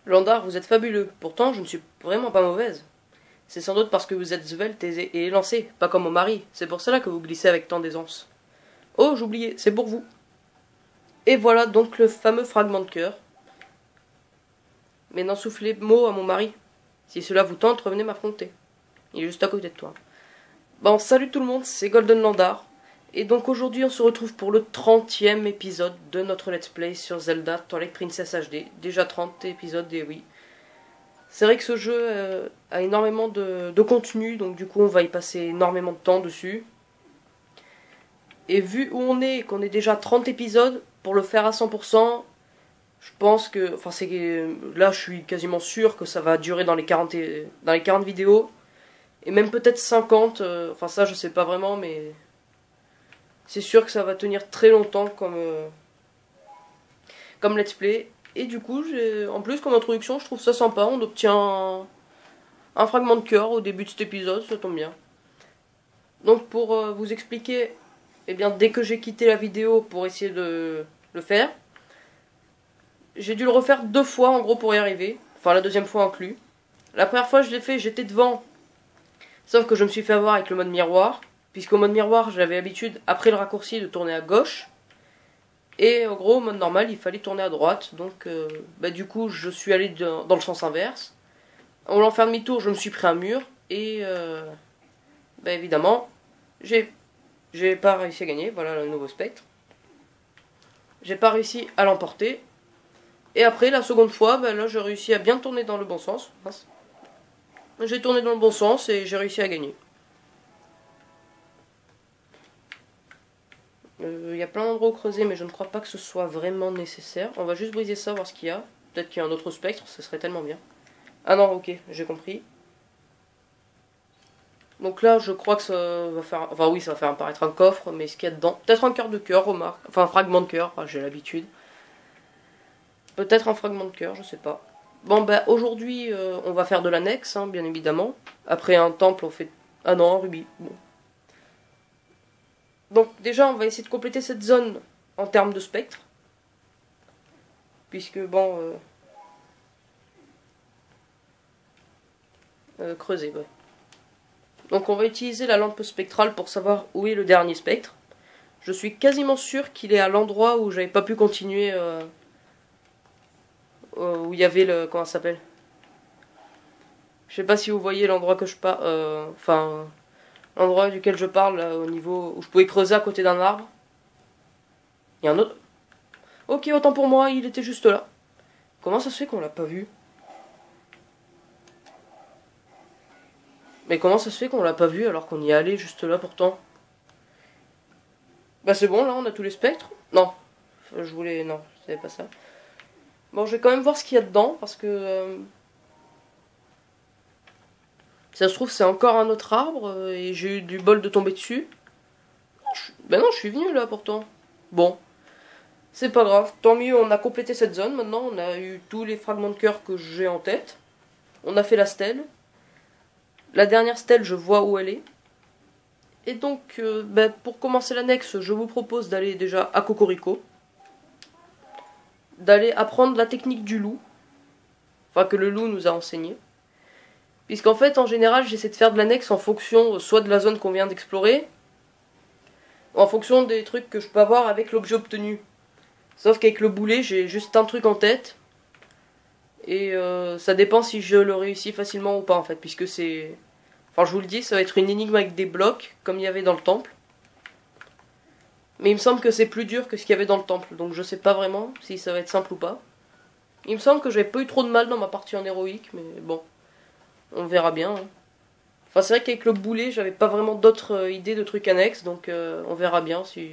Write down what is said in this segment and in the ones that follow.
Landar, vous êtes fabuleux. Pourtant, je ne suis vraiment pas mauvaise. C'est sans doute parce que vous êtes svelte et élancé, pas comme mon mari. C'est pour cela que vous glissez avec tant d'aisance. Oh, j'oubliais, c'est pour vous. Et voilà donc le fameux fragment de cœur. Mais n'en soufflez mot à mon mari. Si cela vous tente, revenez m'affronter. Il est juste à côté de toi. Bon, salut tout le monde, c'est Golden Landar. Et donc aujourd'hui on se retrouve pour le 30e épisode de notre let's play sur Zelda Twilight Princess HD. Déjà 30 épisodes, et oui. C'est vrai que ce jeu a énormément de contenu, donc du coup on va y passer énormément de temps dessus. Et vu où on est, qu'on est déjà 30 épisodes, pour le faire à 100%, je pense que... Enfin, là je suis quasiment sûr que ça va durer dans les 40 vidéos. Et même peut-être 50, enfin ça je sais pas vraiment, mais... C'est sûr que ça va tenir très longtemps comme let's play. Et du coup, en plus comme introduction, je trouve ça sympa. On obtient un fragment de cœur au début de cet épisode, ça tombe bien. Donc pour vous expliquer, eh bien dès que j'ai quitté la vidéo pour essayer de le faire, j'ai dû le refaire 2 fois en gros pour y arriver. Enfin la deuxième fois inclus. La première fois je l'ai fait, j'étais devant. Sauf que je me suis fait avoir avec le mode miroir. Puisqu'au mode miroir, j'avais l'habitude, après le raccourci, de tourner à gauche. Et en gros, au mode normal, il fallait tourner à droite. Donc, du coup, je suis allé dans le sens inverse. En voulant faire demi-tour, je me suis pris un mur. Et, évidemment, j'ai pas réussi à gagner. Voilà le nouveau spectre. J'ai pas réussi à l'emporter. Et après, la seconde fois, là, j'ai réussi à bien tourner dans le bon sens. J'ai tourné dans le bon sens et j'ai réussi à gagner. Il y a plein d'endroits où creuser, mais je ne crois pas que ce soit vraiment nécessaire. On va juste briser ça, voir ce qu'il y a. Peut-être qu'il y a un autre spectre, ce serait tellement bien. Ah non, ok, j'ai compris. Donc là, je crois que ça va faire... Enfin oui, ça va faire apparaître un coffre, mais ce qu'il y a dedans... Peut-être un cœur de cœur, remarque. Enfin, un fragment de cœur, j'ai l'habitude. Peut-être un fragment de cœur, je sais pas. Bon, aujourd'hui, on va faire de l'annexe, hein, bien évidemment. Après un temple, on fait... Ah non, un rubis. Bon. Donc déjà, on va essayer de compléter cette zone en termes de spectre. Puisque, bon... creuser, ouais. Donc on va utiliser la lampe spectrale pour savoir où est le dernier spectre. Je suis quasiment sûr qu'il est à l'endroit où j'avais pas pu continuer... où il y avait le... Comment ça s'appelle? Je sais pas si vous voyez l'endroit que je parle... Enfin... l'endroit duquel je parle, là, au niveau... où je pouvais creuser à côté d'un arbre. Il y a un autre... Ok, autant pour moi, il était juste là. Comment ça se fait qu'on l'a pas vu? Mais comment ça se fait qu'on l'a pas vu alors qu'on y est allé juste là pourtant? Bah c'est bon, là on a tous les spectres. Non, je voulais... Non, je savais pas ça. Bon, je vais quand même voir ce qu'il y a dedans, parce que... ça se trouve, c'est encore un autre arbre, et j'ai eu du bol de tomber dessus. Ben non, je suis venu là pourtant. Bon, c'est pas grave. Tant mieux, on a complété cette zone maintenant. On a eu tous les fragments de cœur que j'ai en tête. On a fait la stèle. La dernière stèle, je vois où elle est. Et donc, pour commencer l'annexe, je vous propose d'aller déjà à Cocorico. D'aller apprendre la technique du loup. Enfin, que le loup nous a enseigné. Puisqu'en fait, en général, j'essaie de faire de l'annexe en fonction soit de la zone qu'on vient d'explorer, ou en fonction des trucs que je peux avoir avec l'objet obtenu. Sauf qu'avec le boulet, j'ai juste un truc en tête. Et ça dépend si je le réussis facilement ou pas, en fait. Puisque c'est... Enfin, je vous le dis, ça va être une énigme avec des blocs, comme il y avait dans le temple. Mais il me semble que c'est plus dur que ce qu'il y avait dans le temple. Donc je sais pas vraiment si ça va être simple ou pas. Il me semble que j'avais pas eu trop de mal dans ma partie en héroïque, mais bon. On verra bien. Hein. Enfin, c'est vrai qu'avec le boulet, j'avais pas vraiment d'autres idées de trucs annexes, donc on verra bien si...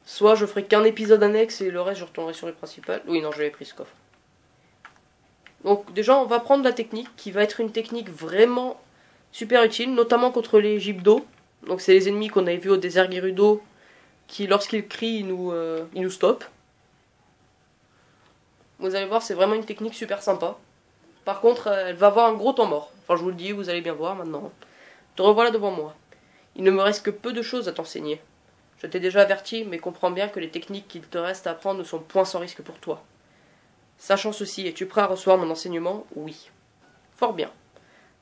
Soit je ferai qu'un épisode annexe et le reste je retournerai sur les principales. Oui, non, j'avais pris ce coffre. Donc déjà, on va prendre la technique, qui va être une technique vraiment super utile, notamment contre les gypdos. Donc c'est les ennemis qu'on avait vus au désert Gerudo, qui lorsqu'ils crient, ils nous stoppent. Vous allez voir, c'est vraiment une technique super sympa. Par contre, elle va avoir un gros temps mort. Enfin, je vous le dis, vous allez bien voir maintenant. Te revoilà devant moi. Il ne me reste que peu de choses à t'enseigner. Je t'ai déjà averti, mais comprends bien que les techniques qu'il te reste à apprendre ne sont point sans risque pour toi. Sachant ceci, es-tu prêt à recevoir mon enseignement? Oui. Fort bien.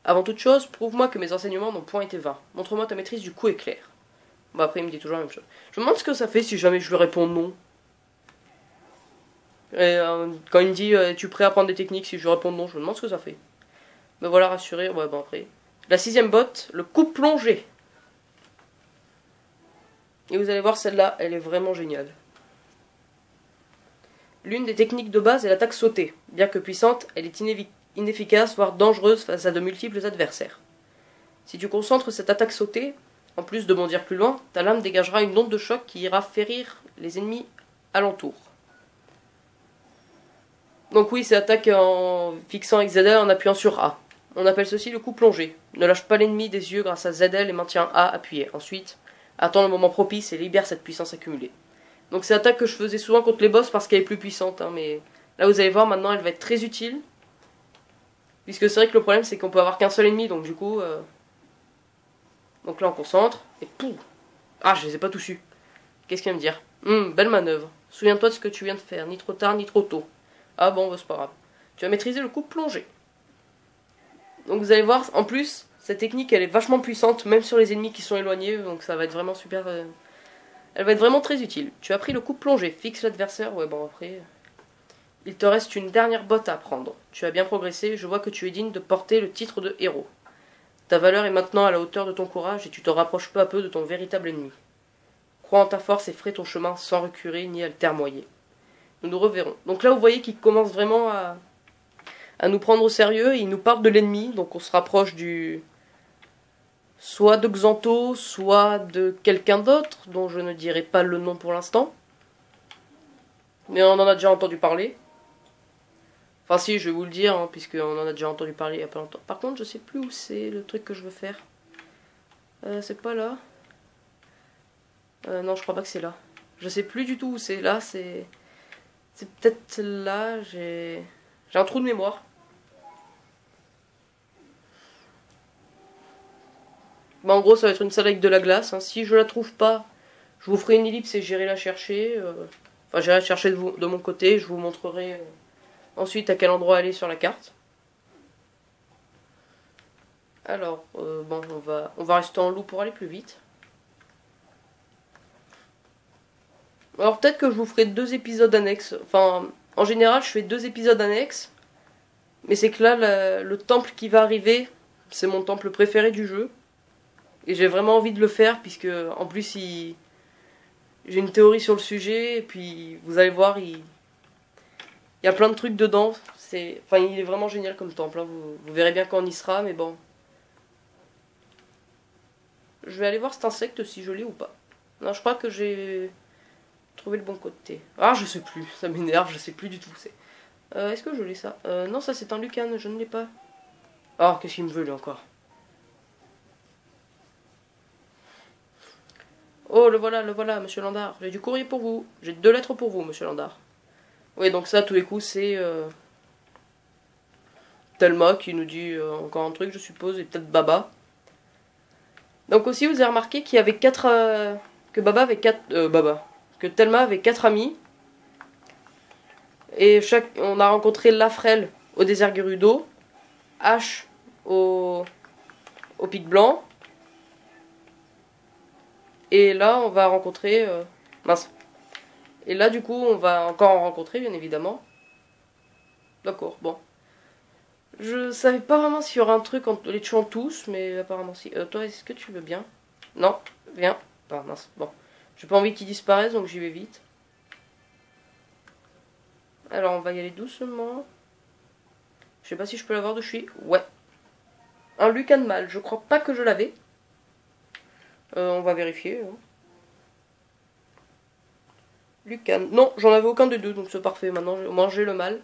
Avant toute chose, prouve-moi que mes enseignements n'ont point été vains. Montre-moi ta maîtrise du coup éclair. Bon, après, il me dit toujours la même chose. Je me demande ce que ça fait si jamais je lui réponds non. Et quand il me dit es-tu prêt à apprendre des techniques, si je lui réponds non, je me demande ce que ça fait. Me voilà rassuré. Ouais, bon, après. La 6ème botte, le coup plongé. Et vous allez voir, celle-là, elle est vraiment géniale. L'une des techniques de base est l'attaque sautée. Bien que puissante, elle est inefficace, voire dangereuse face à de multiples adversaires. Si tu concentres cette attaque sautée, en plus de bondir plus loin, ta lame dégagera une onde de choc qui ira férir les ennemis alentour. Donc oui, c'est attaque en fixant XZL en appuyant sur A. On appelle ceci le coup plongé. Ne lâche pas l'ennemi des yeux grâce à ZL et maintiens A appuyé. Ensuite, attends le moment propice et libère cette puissance accumulée. Donc c'est l'attaque que je faisais souvent contre les boss parce qu'elle est plus puissante. Mais là vous allez voir, maintenant elle va être très utile. Puisque c'est vrai que le problème c'est qu'on peut avoir qu'un seul ennemi, donc du coup... Donc là on concentre, et pouf. Ah, je les ai pas tous eus. Qu'est-ce qu'il va me dire? Belle manœuvre. Souviens-toi de ce que tu viens de faire, ni trop tard ni trop tôt. Ah bon, bah, c'est pas grave. Tu vas maîtriser le coup plongé. Donc vous allez voir, en plus, cette technique elle est vachement puissante, même sur les ennemis qui sont éloignés, donc ça va être vraiment super... Elle va être vraiment très utile. Tu as pris le coup plongé, fixe l'adversaire, ouais bon après... Il te reste une dernière botte à apprendre. Tu as bien progressé, je vois que tu es digne de porter le titre de héros. Ta valeur est maintenant à la hauteur de ton courage et tu te rapproches peu à peu de ton véritable ennemi. Crois en ta force et ferai ton chemin sans reculer ni altermoyer. Nous nous reverrons. Donc là vous voyez qu'il commence vraiment à nous prendre au sérieux et il nous parle de l'ennemi, donc on se rapproche du... soit de Xanto, soit de quelqu'un d'autre, dont je ne dirai pas le nom pour l'instant. Mais on en a déjà entendu parler. Enfin si, je vais vous le dire, hein, puisqu'on en a déjà entendu parler il y a pas longtemps. Par contre, je sais plus où c'est le truc que je veux faire. C'est pas là. Non, je crois pas que c'est là. Je sais plus du tout où c'est. Là, c'est... C'est peut-être là, j'ai un trou de mémoire. Bah, en gros, ça va être une salle avec de la glace. Hein. Si je la trouve pas, je vous ferai une ellipse et j'irai la chercher. Enfin, j'irai la chercher de mon côté. Je vous montrerai ensuite à quel endroit elle est sur la carte. Alors, bon, on va rester en loup pour aller plus vite. Alors peut-être que je vous ferai 2 épisodes annexes. Enfin, en général, je fais 2 épisodes annexes. Mais c'est que là, le temple qui va arriver, c'est mon temple préféré du jeu. Et j'ai vraiment envie de le faire, puisque en plus, j'ai une théorie sur le sujet. Et puis, vous allez voir, il y a plein de trucs dedans. Enfin, il est vraiment génial comme temple. Hein. Vous verrez bien quand on y sera, mais bon. Je vais aller voir cet insecte si je l'ai ou pas. Non, je crois que j'ai trouvé le bon côté. Ah, je sais plus. Ça m'énerve, je sais plus du tout. Est-ce que je l'ai ça? Non, ça c'est un Lucan, je ne l'ai pas. Ah, qu'est-ce qu'il me veut lui encore? Oh, le voilà, monsieur Landard. J'ai du courrier pour vous. J'ai 2 lettres pour vous, monsieur Landard. Oui, donc ça, tous les coups, c'est Thelma qui nous dit encore un truc, je suppose, et peut-être Baba. Donc aussi, vous avez remarqué qu'il y avait 4... que Baba avait 4... Baba. Que Thelma avait 4 amis. Et on a rencontré Lafrel au désert Gerudo, H au Pic Blanc. Et là, on va rencontrer... mince. Et là, du coup, on va encore en rencontrer, bien évidemment. D'accord, bon. Je savais pas vraiment s'il y aurait un truc en les tuant tous, mais apparemment si. Toi, est-ce que tu veux bien? Non, viens. Ah, mince, bon. J'ai pas envie qu'ils disparaissent, donc j'y vais vite. Alors, on va y aller doucement. Je sais pas si je peux l'avoir de chez... Ouais. Un Lucan mâle, je crois pas que je l'avais. On va vérifier. Hein. Lucan. Non, j'en avais aucun des deux, donc c'est parfait. Maintenant, au moins j'ai le mâle.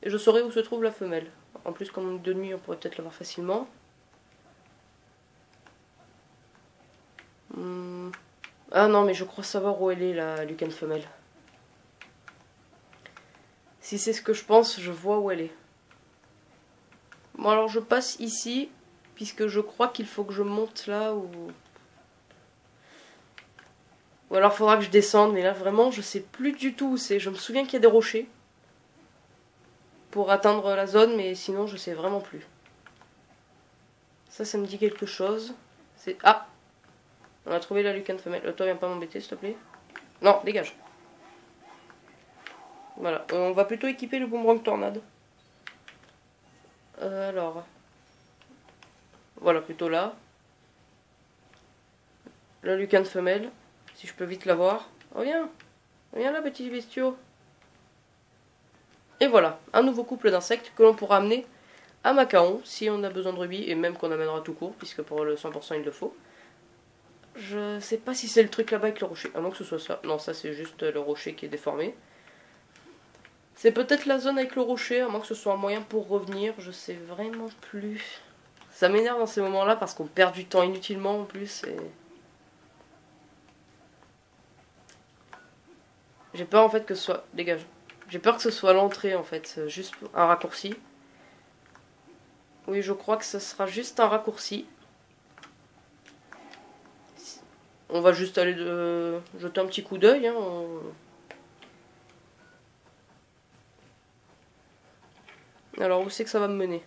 Et je saurai où se trouve la femelle. En plus, comme on est de nuit, on pourrait peut-être l'avoir facilement. Ah non, mais je crois savoir où elle est, la Lucan femelle. Si c'est ce que je pense, je vois où elle est. Bon, alors je passe ici, puisque je crois qu'il faut que je monte là où... Ou alors il faudra que je descende, mais là vraiment je sais plus du tout où c'est. Je me souviens qu'il y a des rochers. pour atteindre la zone, mais sinon je sais vraiment plus. Ça me dit quelque chose. C'est... Ah! On a trouvé la lucane femelle. Toi, viens pas m'embêter, s'il te plaît. Non, dégage. Voilà, on va plutôt équiper le boomerang tornade. Alors... Voilà, plutôt là. La lucane femelle. Si je peux vite la voir. Oh, viens! Viens là, petit bestiau. Et voilà, un nouveau couple d'insectes que l'on pourra amener à Macaon si on a besoin de rubis, et même qu'on amènera tout court, puisque pour le 100% il le faut. Je sais pas si c'est le truc là-bas avec le rocher, à moins que ce soit ça. Non, ça c'est juste le rocher qui est déformé. C'est peut-être la zone avec le rocher, à moins que ce soit un moyen pour revenir, je sais vraiment plus. Ça m'énerve dans ces moments-là parce qu'on perd du temps inutilement en plus. Et... j'ai peur en fait que ce soit... Dégage. J'ai peur que ce soit l'entrée en fait, juste un raccourci. Oui, je crois que ce sera juste un raccourci. On va juste aller jeter un petit coup d'œil. Hein. Alors, où c'est que ça va me mener?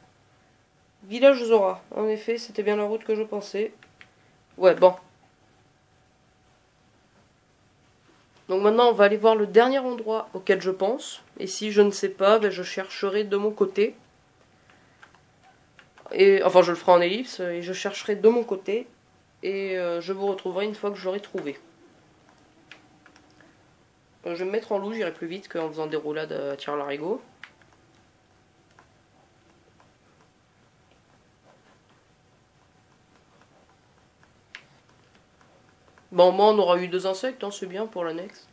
Village Zora. En effet, c'était bien la route que je pensais. Ouais, bon. Donc maintenant, on va aller voir le dernier endroit auquel je pense. Et si je ne sais pas, ben, je chercherai de mon côté. Et, enfin, je le ferai en ellipse. Et je chercherai de mon côté. Et je vous retrouverai une fois que j'aurai trouvé. Je vais me mettre en loup, j'irai plus vite qu'en faisant des roulades à tire-larigot. Bon, moi, on aura eu 2 insectes, hein, c'est bien pour l'annexe.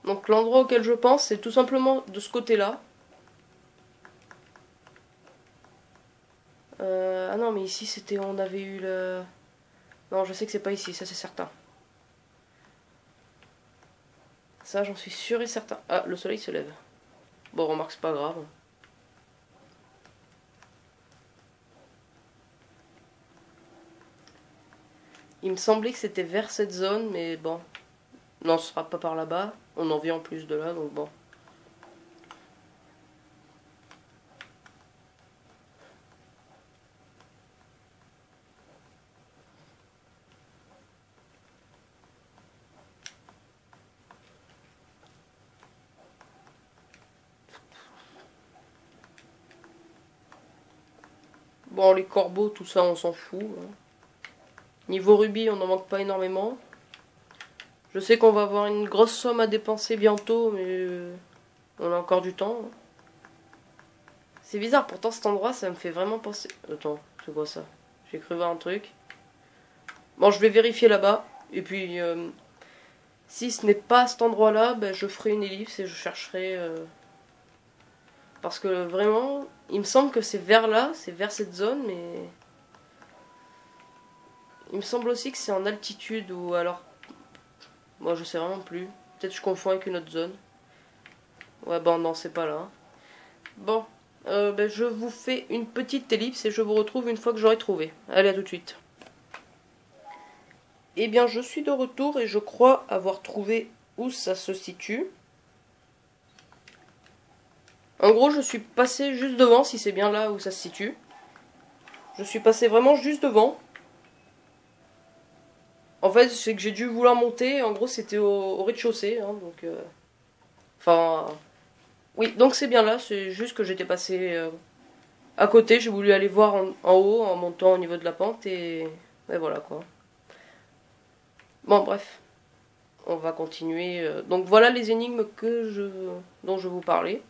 Donc l'endroit auquel je pense, c'est tout simplement de ce côté-là. Ah non, mais ici, c'était... on avait eu le... Non, je sais que c'est pas ici, ça c'est certain. Ça, j'en suis sûr et certain. Ah, le soleil se lève. Bon, remarque, c'est pas grave. Il me semblait que c'était vers cette zone, mais bon. Non, ce sera pas par là-bas. On en vient en plus de là, donc bon. Bon, les corbeaux, tout ça, on s'en fout. Hein. Niveau rubis, on n'en manque pas énormément. Je sais qu'on va avoir une grosse somme à dépenser bientôt, mais on a encore du temps. Hein. C'est bizarre, pourtant cet endroit, ça me fait vraiment penser... Attends, c'est quoi ça? J'ai cru voir un truc. Bon, je vais vérifier là-bas. Et puis, si ce n'est pas cet endroit-là, ben, je ferai une ellipse et je chercherai... Parce que vraiment, il me semble que c'est vers là, c'est vers cette zone, mais... Il me semble aussi que c'est en altitude ou alors... Moi, je sais vraiment plus. Peut-être que je confonds avec une autre zone. Ouais, bon, non, c'est pas là. Bon, ben, je vous fais une petite ellipse et je vous retrouve une fois que j'aurai trouvé. Allez, à tout de suite. Eh bien, je suis de retour et je crois avoir trouvé où ça se situe. En gros, je suis passé juste devant, si c'est bien là où ça se situe. Je suis passé vraiment juste devant. En fait, c'est que j'ai dû vouloir monter. En gros, c'était au rez-de-chaussée. Hein, donc, enfin... Oui, donc c'est bien là. C'est juste que j'étais passé à côté. J'ai voulu aller voir en haut, en montant au niveau de la pente. Et voilà, quoi. Bon, bref. On va continuer. Donc, voilà les énigmes dont je vous parlais.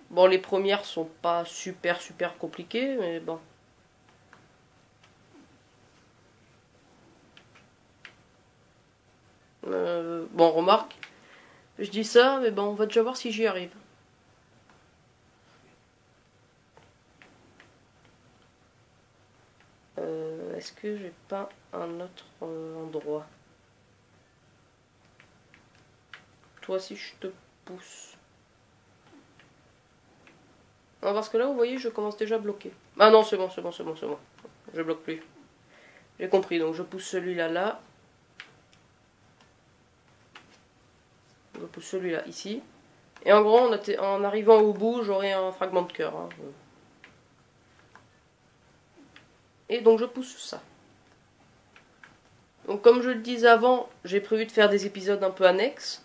Bon, les premières sont pas super compliquées, mais bon. Bon, remarque, je dis ça, mais bon, on va déjà voir si j'y arrive. Est-ce que j'ai pas un autre endroit? Toi, si je te pousse. Non, parce que là, vous voyez, je commence déjà à bloquer. Ah non, c'est bon. Je bloque plus. J'ai compris, donc je pousse celui-là là. Je pousse celui-là ici. Et en gros, en arrivant au bout, j'aurai un fragment de cœur. Hein. Et donc je pousse ça. Donc comme je le disais avant, j'ai prévu de faire des épisodes un peu annexes.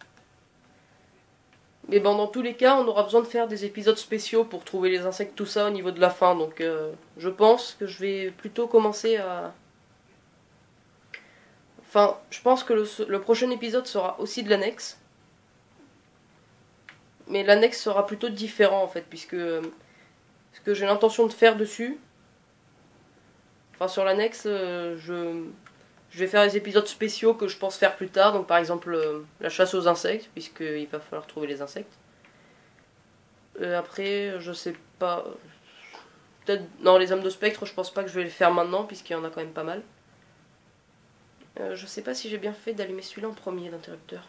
Mais bon, dans tous les cas, on aura besoin de faire des épisodes spéciaux pour trouver les insectes, tout ça au niveau de la fin. Donc je pense que je vais plutôt commencer à... Enfin, je pense que le prochain épisode sera aussi de l'annexe. Mais l'annexe sera plutôt différent en fait, puisque ce que j'ai l'intention de faire dessus... Enfin, sur l'annexe, je vais faire des épisodes spéciaux que je pense faire plus tard. Donc par exemple, la chasse aux insectes, puisqu'il va falloir trouver les insectes. Après, je sais pas... Peut-être, non, les âmes de spectre, je pense pas que je vais les faire maintenant, puisqu'il y en a quand même pas mal. Je sais pas si j'ai bien fait d'allumer celui-là en premier, l'interrupteur.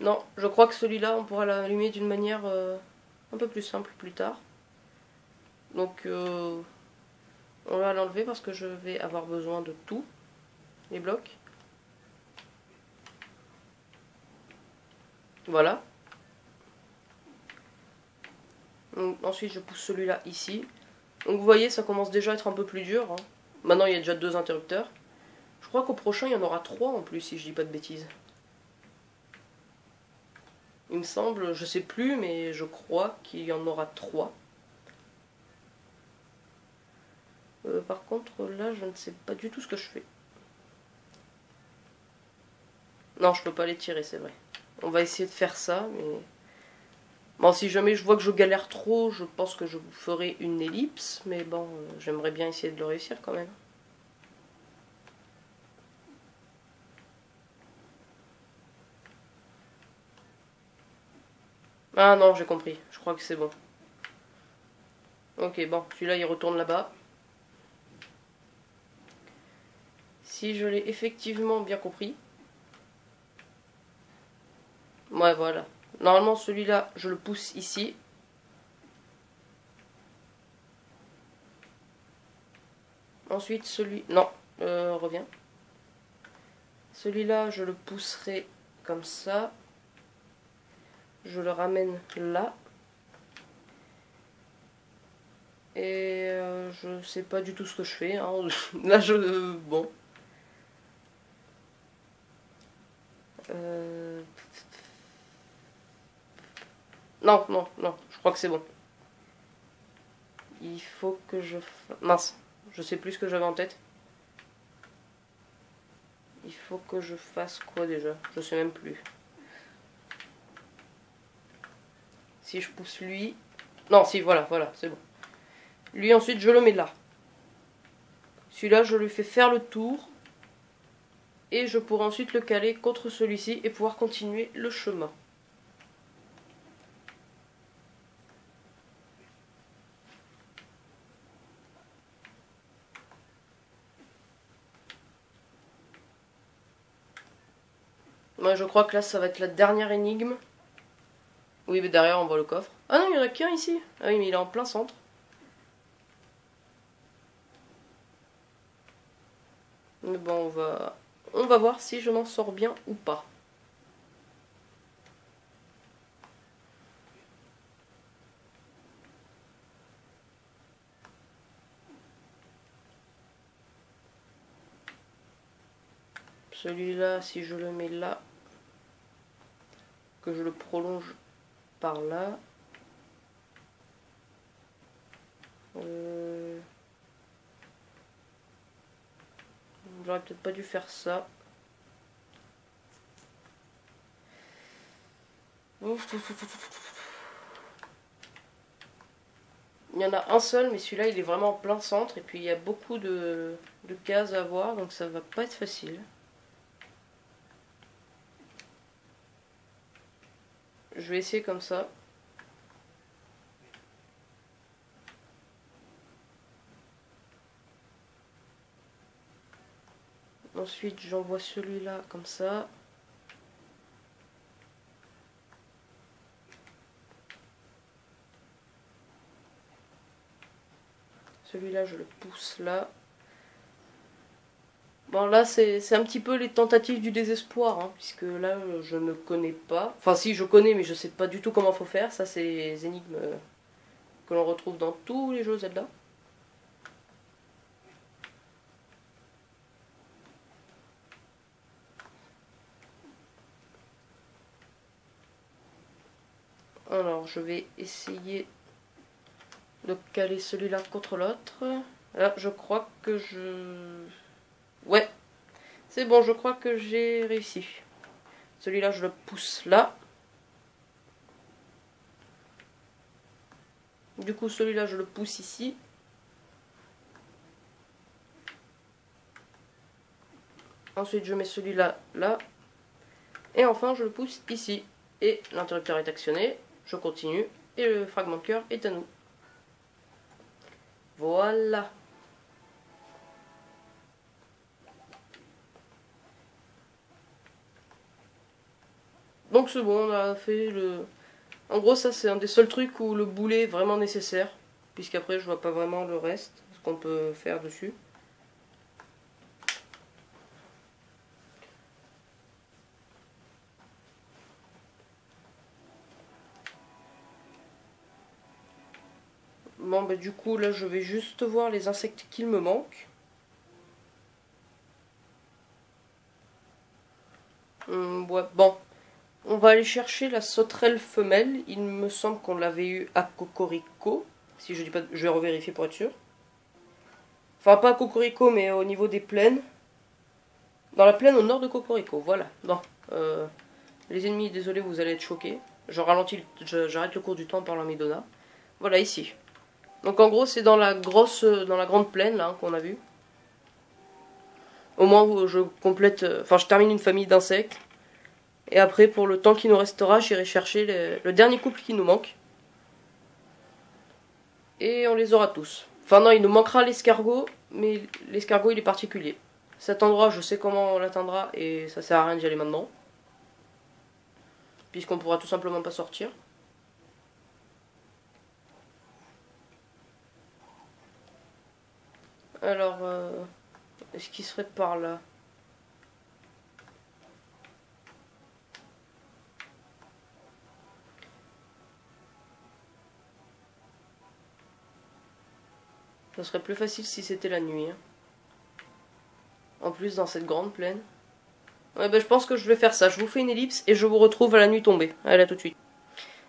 Non, je crois que celui-là, on pourra l'allumer d'une manière un peu plus simple plus tard. Donc, on va l'enlever parce que je vais avoir besoin de tous les blocs. Voilà. Donc, ensuite, je pousse celui-là ici. Donc, vous voyez, ça commence déjà à être un peu plus dur. Hein. Maintenant, il y a déjà 2 interrupteurs. Je crois qu'au prochain, il y en aura 3 en plus, si je dis pas de bêtises. Il me semble, je sais plus, mais je crois qu'il y en aura 3. Par contre, là, je ne sais pas du tout ce que je fais. Non, je peux pas les tirer, c'est vrai. On va essayer de faire ça, mais... Bon, si jamais je vois que je galère trop, je pense que je vous ferai une ellipse, mais bon, j'aimerais bien essayer de le réussir quand même. Ah non, j'ai compris, je crois que c'est bon. Ok, bon, celui-là il retourne là-bas. Si je l'ai effectivement bien compris. Ouais, voilà. Normalement, celui-là, je le pousse ici. Ensuite, celui... Non, reviens. Celui-là, je le pousserai comme ça. Je le ramène là. Et je sais pas du tout ce que je fais. Hein. Là, bon. Non, non, non. Je crois que c'est bon. Il faut que je... Mince. Je sais plus ce que j'avais en tête. Il faut que je fasse quoi déjà? Je sais même plus. Si je pousse lui... Non, si, voilà, voilà, c'est bon. Lui, ensuite, je le mets là. Celui-là, je lui fais faire le tour. Et je pourrai ensuite le caler contre celui-ci et pouvoir continuer le chemin. Moi, je crois que là, ça va être la dernière énigme. Oui, mais derrière, on voit le coffre. Ah non, il n'y en a qu'un ici. Ah oui, mais il est en plein centre. Mais bon, on va voir si je m'en sors bien ou pas. Celui-là, si je le mets là, que je le prolonge par là. J'aurais peut-être pas dû faire ça. Il y en a un seul, mais celui-là, il est vraiment en plein centre. Et puis, il y a beaucoup de cases à voir, donc ça va pas être facile. Je vais essayer comme ça. Ensuite, j'envoie celui-là comme ça. Celui-là, je le pousse là. Bon, là, c'est un petit peu les tentatives du désespoir, hein, puisque là, je ne connais pas. Enfin, si, je connais, mais je sais pas du tout comment faut faire. Ça, c'est les énigmes que l'on retrouve dans tous les jeux Zelda. Alors, je vais essayer de caler celui-là contre l'autre. Là, je crois que je... Ouais, c'est bon, je crois que j'ai réussi. Celui-là, je le pousse là. Du coup, celui-là, je le pousse ici. Ensuite, je mets celui-là là. Et enfin, je le pousse ici. Et l'interrupteur est actionné. Je continue. Et le fragment de cœur est à nous. Voilà. Donc c'est bon, on a fait le... En gros, ça c'est un des seuls trucs où le boulet est vraiment nécessaire. Puisqu'après, je vois pas vraiment le reste. Ce qu'on peut faire dessus. Bon, bah du coup, là, je vais juste voir les insectes qu'il me manque. Ouais, bon. On va aller chercher la sauterelle femelle. Il me semble qu'on l'avait eu à Cocorico. Si je dis pas... Je vais revérifier pour être sûr. Enfin, pas à Cocorico, mais au niveau des plaines. Dans la plaine au nord de Cocorico, voilà. Bon. Les ennemis, désolé, vous allez être choqués. Je ralentis, j'arrête le cours du temps par la Midona. Voilà, ici. Donc en gros, c'est dans la grande plaine, là, qu'on a vu. Au moins, je complète... Enfin, je termine une famille d'insectes. Et après, pour le temps qui nous restera, j'irai chercher le dernier couple qui nous manque. Et on les aura tous. Enfin non, il nous manquera l'escargot, mais l'escargot il est particulier. Cet endroit, je sais comment on l'atteindra et ça sert à rien d'y aller maintenant. Puisqu'on pourra tout simplement pas sortir. Alors, est-ce qu'il serait par là? Ça serait plus facile si c'était la nuit. Hein. En plus, dans cette grande plaine. Ouais, bah, je pense que je vais faire ça. Je vous fais une ellipse et je vous retrouve à la nuit tombée. Allez, à tout de suite.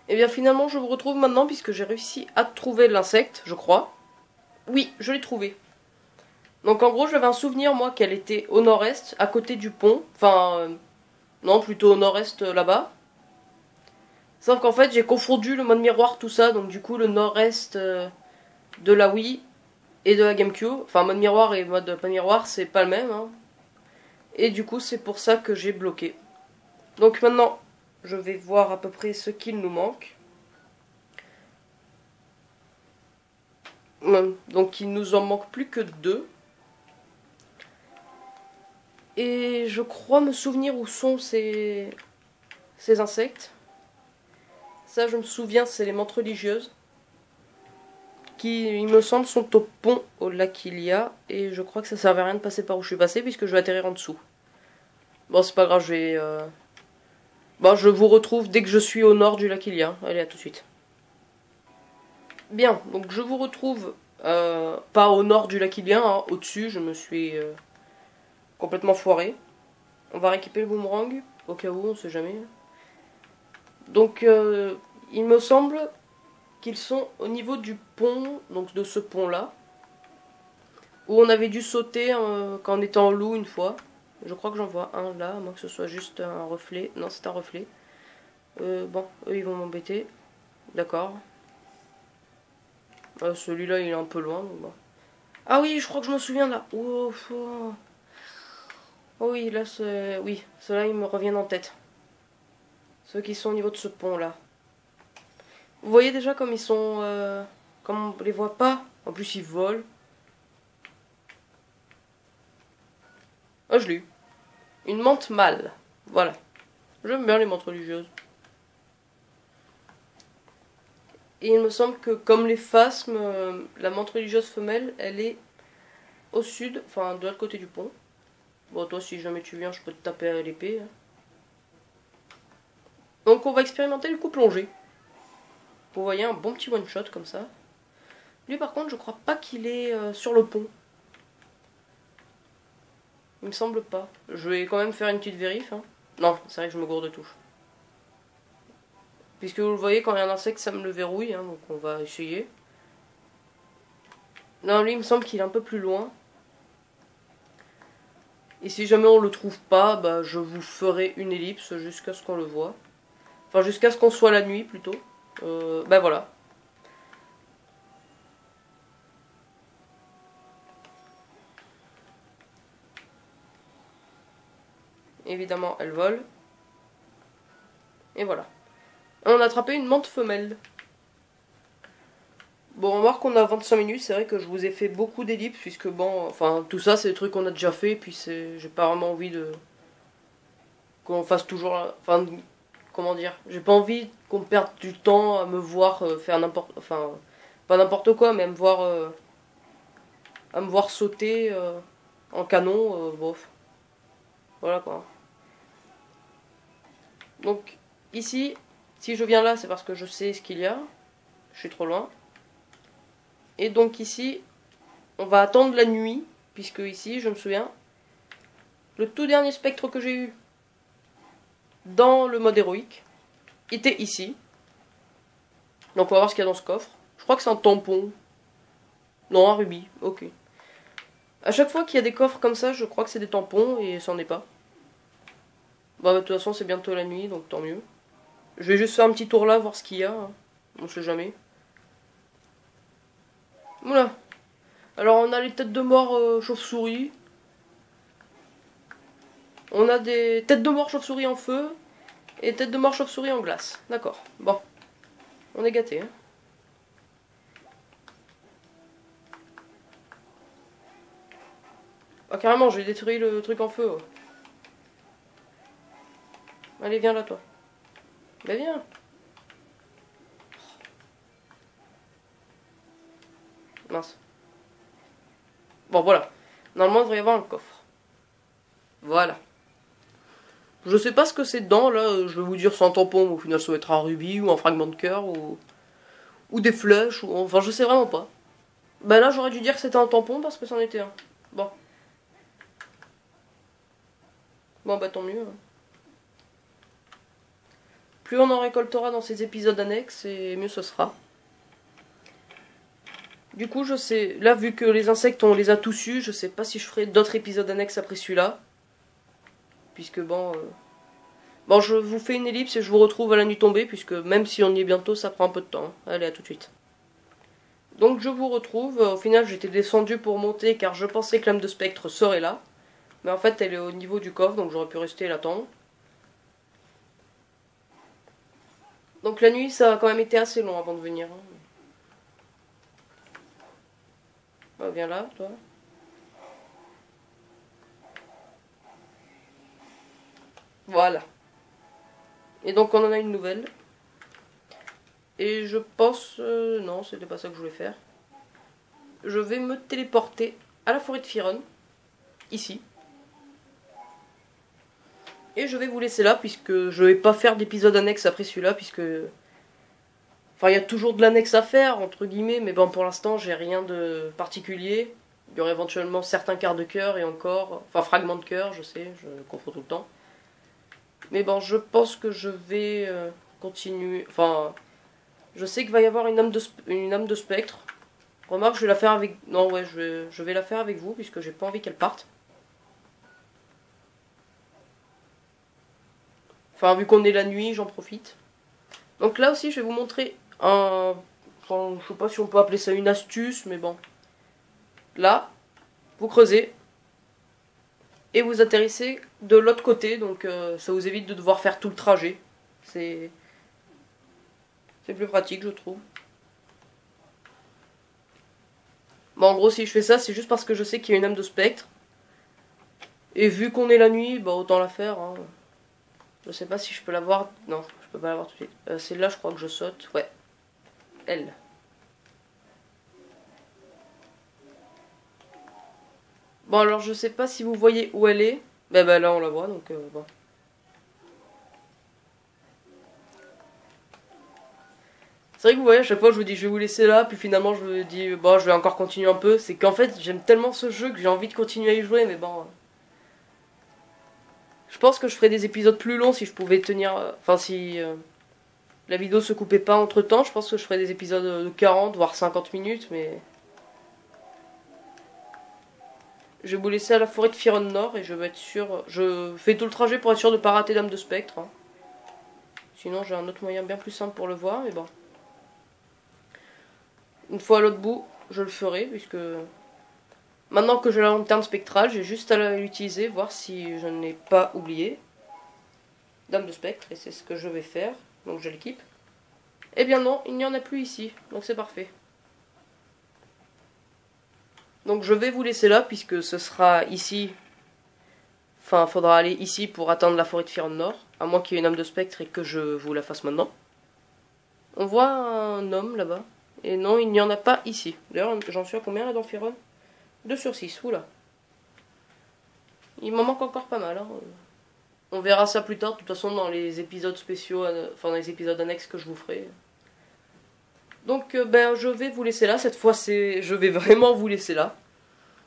Et bien finalement, je vous retrouve maintenant puisque j'ai réussi à trouver l'insecte, je crois. Oui, je l'ai trouvé. Donc en gros, j'avais un souvenir, moi, qu'elle était au nord-est, à côté du pont. Enfin, non, plutôt au nord-est, là-bas. Sauf qu'en fait, j'ai confondu le mode miroir, tout ça. Donc du coup, le nord-est de la Wii et de la GameCube. Enfin, mode miroir et mode pas miroir, c'est pas le même. Hein. Et du coup, c'est pour ça que j'ai bloqué. Donc maintenant, je vais voir à peu près ce qu'il nous manque. Donc il nous en manque plus que 2. Et je crois me souvenir où sont ces insectes. Ça, je me souviens, c'est les menthes religieuses. Qui, il me semble, sont au pont au lac Ilia. Et je crois que ça servait à rien de passer par où je suis passé, puisque je vais atterrir en dessous. Bon, c'est pas grave, je vais... Bon, je vous retrouve dès que je suis au nord du lac Ilia. Allez, à tout de suite. Bien, donc je vous retrouve... pas au nord du lac Ilia, hein, au-dessus, je me suis complètement foiré. On va récupérer le boomerang, au cas où, on sait jamais. Donc, il me semble qu'ils sont au niveau du pont, donc de ce pont-là, où on avait dû sauter quand on était en loup une fois. Je crois que j'en vois un là, à moins que ce soit juste un reflet. Non, c'est un reflet. Bon, eux ils vont m'embêter. D'accord. Celui-là il est un peu loin, donc bon. Ah oui, je crois que je me souviens là. Oh, oh. Oh oui, là, oui, ceux-là ils me reviennent en tête. Ceux qui sont au niveau de ce pont-là. Vous voyez déjà comme ils sont... comme on les voit pas. En plus, ils volent. Ah, je l'ai eu. Une menthe mâle. Voilà. J'aime bien les menthes religieuses. Et il me semble que comme les phasmes, la menthe religieuse femelle, elle est au sud, enfin de l'autre côté du pont. Bon, toi, si jamais tu viens, je peux te taper à l'épée. Donc, on va expérimenter le coup plongé. Vous voyez, un bon petit one-shot comme ça. Lui, par contre, je crois pas qu'il est sur le pont. Il me semble pas. Je vais quand même faire une petite vérif. Hein. Non, c'est vrai que je me gourde de touche. Puisque vous le voyez, quand il y a un insecte, ça me le verrouille. Hein, donc, on va essayer. Non, lui, il me semble qu'il est un peu plus loin. Et si jamais on le trouve pas, bah, je vous ferai une ellipse jusqu'à ce qu'on le voit. Enfin, jusqu'à ce qu'on soit la nuit, plutôt. Bah voilà. Évidemment, elle vole. Et voilà. On a attrapé une mante femelle. Bon, on voit qu'on a 25 minutes, c'est vrai que je vous ai fait beaucoup d'ellipses, puisque bon, enfin, tout ça, c'est des trucs qu'on a déjà fait, puis j'ai pas vraiment envie de... qu'on fasse toujours... Enfin, comment dire, j'ai pas envie qu'on perde du temps à me voir faire n'importe... Enfin, pas n'importe quoi, mais à me voir sauter en canon, bof. Voilà quoi. Donc, ici, si je viens là, c'est parce que je sais ce qu'il y a. Je suis trop loin. Et donc ici, on va attendre la nuit, puisque ici, je me souviens, le tout dernier spectre que j'ai eu dans le mode héroïque était ici. Donc on va voir ce qu'il y a dans ce coffre. Je crois que c'est un tampon. Non, un rubis, ok. À chaque fois qu'il y a des coffres comme ça, je crois que c'est des tampons, et c'en est pas. Bah, de toute façon, c'est bientôt la nuit, donc tant mieux. Je vais juste faire un petit tour là, voir ce qu'il y a. Hein. On sait jamais. Voilà. Alors, on a les têtes de mort chauve-souris. On a des têtes de mort chauve-souris en feu. Et têtes de mort chauve-souris en glace. D'accord. Bon. On est gâtés. Hein. Ah, carrément, j'ai détruit le truc en feu. Ouais. Allez, viens là, toi. Bah, viens. Mince. Bon, voilà. Normalement, il devrait y avoir un coffre. Voilà. Je sais pas ce que c'est dedans, là. Je vais vous dire c'est un tampon, mais au final, ça va être un rubis ou un fragment de cœur ou des flèches. Ou... Enfin, je sais vraiment pas. Bah là, j'aurais dû dire que c'était un tampon parce que c'en était un. Bon. Bon, bah tant mieux. Hein. Plus on en récoltera dans ces épisodes annexes, et mieux ce sera. Du coup, je sais, là, vu que les insectes, on les a tous eus, je sais pas si je ferai d'autres épisodes annexes après celui-là. Puisque bon... Bon, je vous fais une ellipse et je vous retrouve à la nuit tombée, puisque même si on y est bientôt, ça prend un peu de temps. Hein. Allez, à tout de suite. Donc je vous retrouve, au final j'étais descendu pour monter car je pensais que l'âme de spectre serait là. Mais en fait elle est au niveau du coffre, donc j'aurais pu rester et l'attendre. Donc la nuit ça a quand même été assez long avant de venir. Hein. Oh, viens là, toi. Voilà. Et donc on en a une nouvelle. Et je pense... non, c'était pas ça que je voulais faire. Je vais me téléporter à la forêt de Firon. Ici. Et je vais vous laisser là, puisque je vais pas faire d'épisode annexe après celui-là, puisque... Enfin, il y a toujours de l'annexe à faire, entre guillemets, mais bon, pour l'instant, j'ai rien de particulier. Il y aurait éventuellement certains quarts de cœur et encore... Enfin, fragments de cœur, je sais, je confonds tout le temps. Mais bon, je pense que je vais continuer... Enfin, je sais qu'il va y avoir une âme de spectre. Remarque, je vais la faire avec... Non, ouais, je vais la faire avec vous, puisque j'ai pas envie qu'elle parte. Enfin, vu qu'on est la nuit, j'en profite. Donc là aussi, je vais vous montrer un... Enfin, je sais pas si on peut appeler ça une astuce, mais bon. Là, vous creusez. Et vous atterrissez de l'autre côté, donc ça vous évite de devoir faire tout le trajet. C'est plus pratique, je trouve. Bon, en gros, si je fais ça, c'est juste parce que je sais qu'il y a une âme de spectre. Et vu qu'on est la nuit, bah autant la faire. Hein. Je sais pas si je peux la voir. Non, je peux pas la voir tout de suite. C'est là, je crois que je saute. Ouais. Elle. Bon, alors je sais pas si vous voyez où elle est. Bah là on la voit, donc bon. C'est vrai que vous voyez, à chaque fois je vous dis je vais vous laisser là, puis finalement je me dis bon je vais encore continuer un peu. C'est qu'en fait j'aime tellement ce jeu que j'ai envie de continuer à y jouer, mais bon. Je pense que je ferais des épisodes plus longs si je pouvais tenir... Enfin si la vidéo se coupait pas entre temps, je pense que je ferais des épisodes de 40 voire 50 minutes, mais... Je vais vous laisser à la forêt de Firon Nord et je vais être sûr... Je fais tout le trajet pour être sûr de pas rater Dame de Spectre. Hein. Sinon j'ai un autre moyen bien plus simple pour le voir, mais bon. Une fois à l'autre bout, je le ferai, puisque... Maintenant que j'ai la lanterne spectrale, j'ai juste à l'utiliser, voir si je n'ai pas oublié. Dame de Spectre, et c'est ce que je vais faire. Donc je l'équipe. Eh bien non, il n'y en a plus ici, donc c'est parfait. Donc je vais vous laisser là, puisque ce sera ici... Enfin, il faudra aller ici pour atteindre la forêt de Firon Nord, à moins qu'il y ait une âme de spectre et que je vous la fasse maintenant. On voit un homme là-bas. Et non, il n'y en a pas ici. D'ailleurs, j'en suis à combien là dans Firon? 2 sur 6, oula. Il m'en manque encore pas mal. Hein. On verra ça plus tard, de toute façon, dans les épisodes spéciaux, enfin dans les épisodes annexes que je vous ferai. Donc, ben, je vais vous laisser là. Cette fois, je vais vraiment vous laisser là.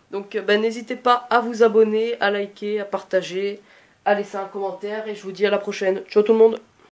Donc, ben, n'hésitez pas à vous abonner, à liker, à partager, à laisser un commentaire. Et je vous dis à la prochaine. Ciao tout le monde!